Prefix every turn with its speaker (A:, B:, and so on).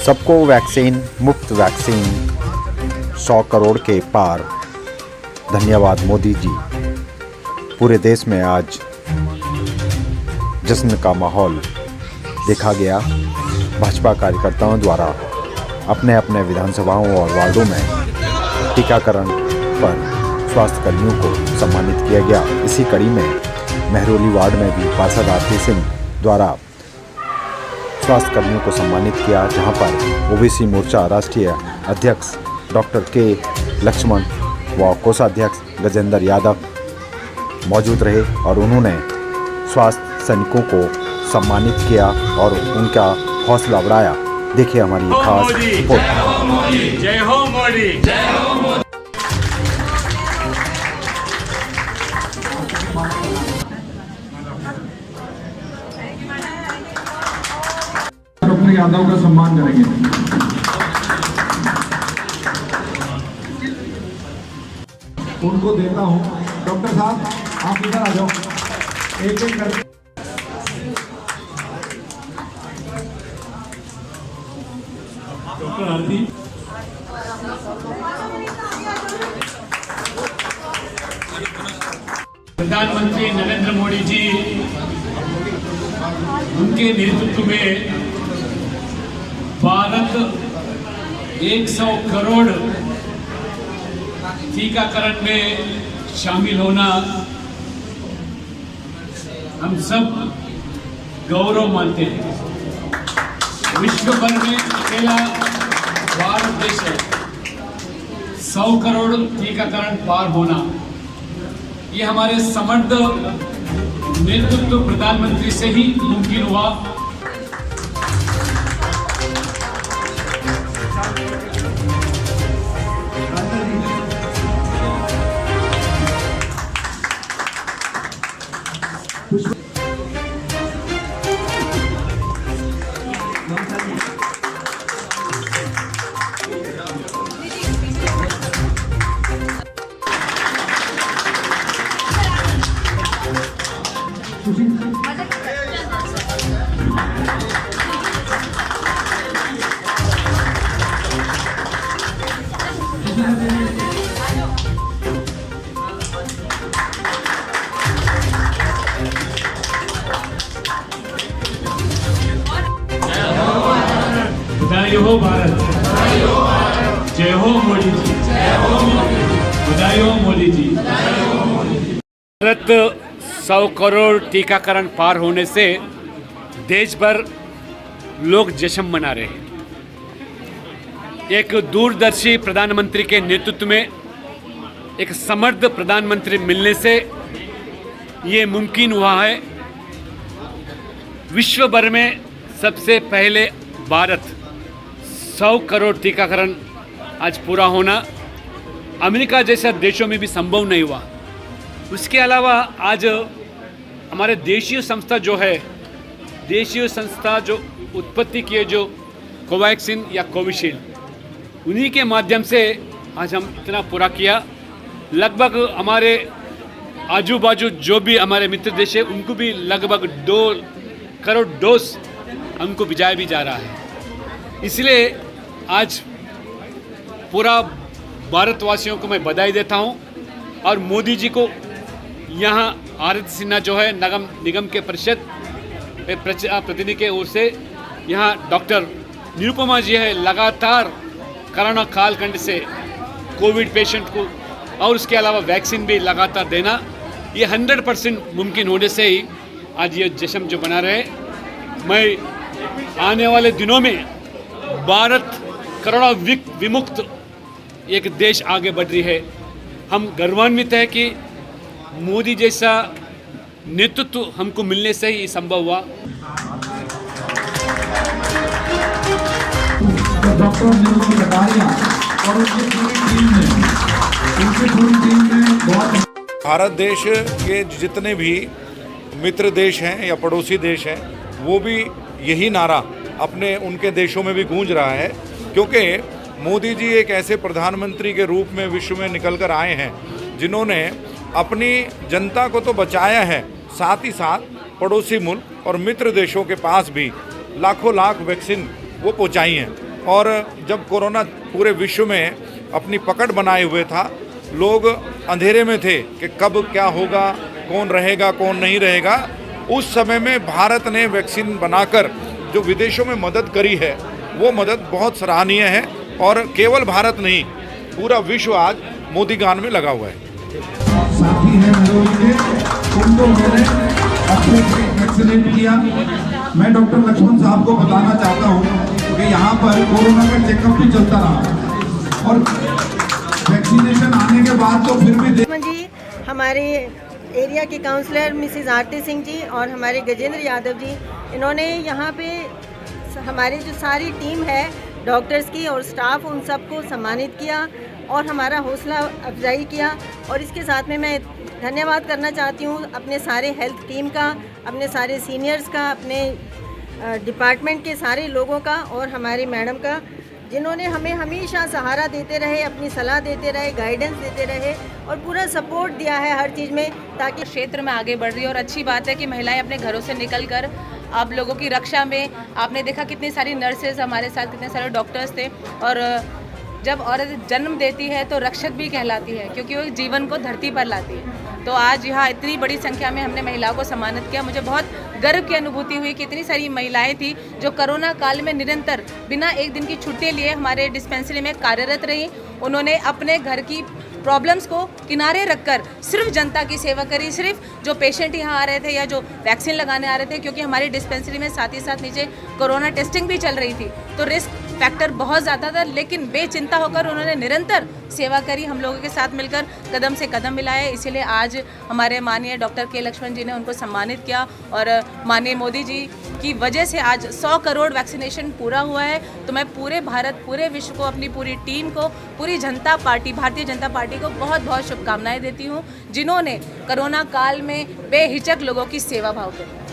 A: सबको वैक्सीन, मुफ्त वैक्सीन 100 करोड़ के पार। धन्यवाद मोदी जी। पूरे देश में आज जश्न का माहौल देखा गया। भाजपा कार्यकर्ताओं द्वारा अपने अपने विधानसभाओं और वार्डों में टीकाकरण पर स्वास्थ्य कर्मियों को सम्मानित किया गया। इसी कड़ी में महरौली वार्ड में भी पार्षद आरती सिंह द्वारा स्वास्थ्य कर्मियों को सम्मानित किया, जहां पर ओबीसी मोर्चा राष्ट्रीय अध्यक्ष डॉक्टर के लक्ष्मण व कोषाध्यक्ष गजेंद्र यादव मौजूद रहे और उन्होंने स्वास्थ्य सैनिकों को सम्मानित किया और उनका हौसला बढ़ाया। देखिए हमारी खास रिपोर्ट।
B: जय हो मोदी, जय हो मोदी।
C: डॉक्टर यादव का सम्मान करेंगे। उनको देता हूं। डॉक्टर साहब आप इधर आ जाओ, एक एक करके। डॉक्टर आरती,
B: प्रधानमंत्री नरेंद्र मोदी जी, उनके नेतृत्व में भारत 100 करोड़ टीकाकरण में शामिल होना हम सब गौरव मानते हैं। विश्व भर में अकेला भारत देश है 100 करोड़ टीकाकरण पार होना। ये हमारे समर्थ नेतृत्व प्रधानमंत्री से ही मुमकिन हुआ। बधाई हो भारत, जय हो मोदी जी, बधाई हो मोदी जी। भारत 100 करोड़ टीकाकरण पार होने से देश भर लोग जश्न मना रहे हैं। एक दूरदर्शी प्रधानमंत्री के नेतृत्व में एक समर्थ प्रधानमंत्री मिलने से ये मुमकिन हुआ है। विश्व भर में सबसे पहले भारत 100 करोड़ टीकाकरण आज पूरा होना अमेरिका जैसे देशों में भी संभव नहीं हुआ। उसके अलावा आज हमारे देशीय संस्था जो है, देशीय संस्था जो उत्पत्ति किए जो कोवैक्सीन या कोविशील्ड, उन्हीं के माध्यम से आज हम इतना पूरा किया। लगभग हमारे आजू बाजू जो भी हमारे मित्र देश है उनको भी लगभग 2 करोड़ डोज हमको भिजाया भी जा रहा है। इसलिए आज पूरा भारतवासियों को मैं बधाई देता हूं और मोदी जी को यहाँ आरती सिन्हा जो है नगम निगम के परिषद प्रतिनिधि के ओर से यहाँ डॉक्टर निरुपमा जी है, लगातार कोरोना कालखंड से कोविड पेशेंट को और उसके अलावा वैक्सीन भी लगातार देना, ये 100% मुमकिन होने से ही आज ये जश्न जो बना रहे। मैं आने वाले दिनों में भारत कोरोना विमुक्त एक देश आगे बढ़ रही है। हम गर्वान्वित है कि मोदी जैसा नेतृत्व हमको मिलने से ही संभव हुआ।
C: डॉक्टर ने बताया और उनकी पूरी टीम ने बहुत।
D: भारत देश के जितने भी मित्र देश हैं या पड़ोसी देश हैं, वो भी यही नारा अपने उनके देशों में भी गूंज रहा है, क्योंकि मोदी जी एक ऐसे प्रधानमंत्री के रूप में विश्व में निकल कर आए हैं जिन्होंने अपनी जनता को तो बचाया है, साथ ही साथ पड़ोसी मुल्क और मित्र देशों के पास भी लाखों लाख वैक्सीन वो पहुंचाई हैं। और जब कोरोना पूरे विश्व में अपनी पकड़ बनाए हुए था, लोग अंधेरे में थे कि कब क्या होगा, कौन रहेगा कौन नहीं रहेगा। उस समय में भारत ने वैक्सीन बनाकर जो विदेशों में मदद करी है, वो मदद बहुत सराहनीय है। और केवल भारत नहीं, पूरा विश्व आज मोदी गान में लगा हुआ है।
C: साथी हैं मनोज के, उनको मैंने अच्छे से वैक्सीनेट किया। मैं डॉक्टर लक्ष्मण साहब को बताना चाहता हूँ कि यहाँ पर कोरोना का चेकअप भी चलता रहा और वैक्सीनेशन आने के बाद तो फिर भी
E: जी हमारे एरिया के काउंसलर मिसेस आरती सिंह जी और हमारे गजेंद्र यादव जी, इन्होंने यहाँ पे हमारी जो सारी टीम है डॉक्टर्स की और स्टाफ, उन सबको सम्मानित किया और हमारा हौसला अफजाई किया। और इसके साथ में मैं धन्यवाद करना चाहती हूँ अपने सारे हेल्थ टीम का, अपने सारे सीनियर्स का, अपने डिपार्टमेंट के सारे लोगों का और हमारी मैडम का, जिन्होंने हमें हमेशा सहारा देते रहे, अपनी सलाह देते रहे, गाइडेंस देते रहे और पूरा सपोर्ट दिया है हर चीज़ में, ताकि
F: क्षेत्र में आगे बढ़ रही है। और अच्छी बात है कि महिलाएं अपने घरों से निकलकर आप लोगों की रक्षा में, आपने देखा कितनी सारी नर्सेज हमारे साथ, कितने सारे डॉक्टर्स थे। और जब औरत जन्म देती है तो रक्षक भी कहलाती है, क्योंकि वो जीवन को धरती पर लाती है। तो आज यहाँ इतनी बड़ी संख्या में हमने महिलाओं को सम्मानित किया। मुझे बहुत गर्व की अनुभूति हुई कि इतनी सारी महिलाएं थी जो कोरोना काल में निरंतर बिना एक दिन की छुट्टी लिए हमारे डिस्पेंसरी में कार्यरत रही। उन्होंने अपने घर की प्रॉब्लम्स को किनारे रखकर सिर्फ जनता की सेवा करी, सिर्फ जो पेशेंट यहाँ आ रहे थे या जो वैक्सीन लगाने आ रहे थे, क्योंकि हमारी डिस्पेंसरी में साथ ही साथ नीचे कोरोना टेस्टिंग भी चल रही थी, तो रिस्क फैक्टर बहुत ज़्यादा था। लेकिन बेचिंता होकर उन्होंने निरंतर सेवा करी, हम लोगों के साथ मिलकर कदम से कदम मिलाए। इसीलिए आज हमारे माननीय डॉक्टर के लक्ष्मण जी ने उनको सम्मानित किया और माननीय मोदी जी की वजह से आज 100 करोड़ वैक्सीनेशन पूरा हुआ है। तो मैं पूरे भारत, पूरे विश्व को, अपनी पूरी टीम को, पूरी जनता पार्टी, भारतीय जनता पार्टी को बहुत बहुत शुभकामनाएं देती हूं, जिन्होंने कोरोना काल में बेहिचक लोगों की सेवा भाव करी।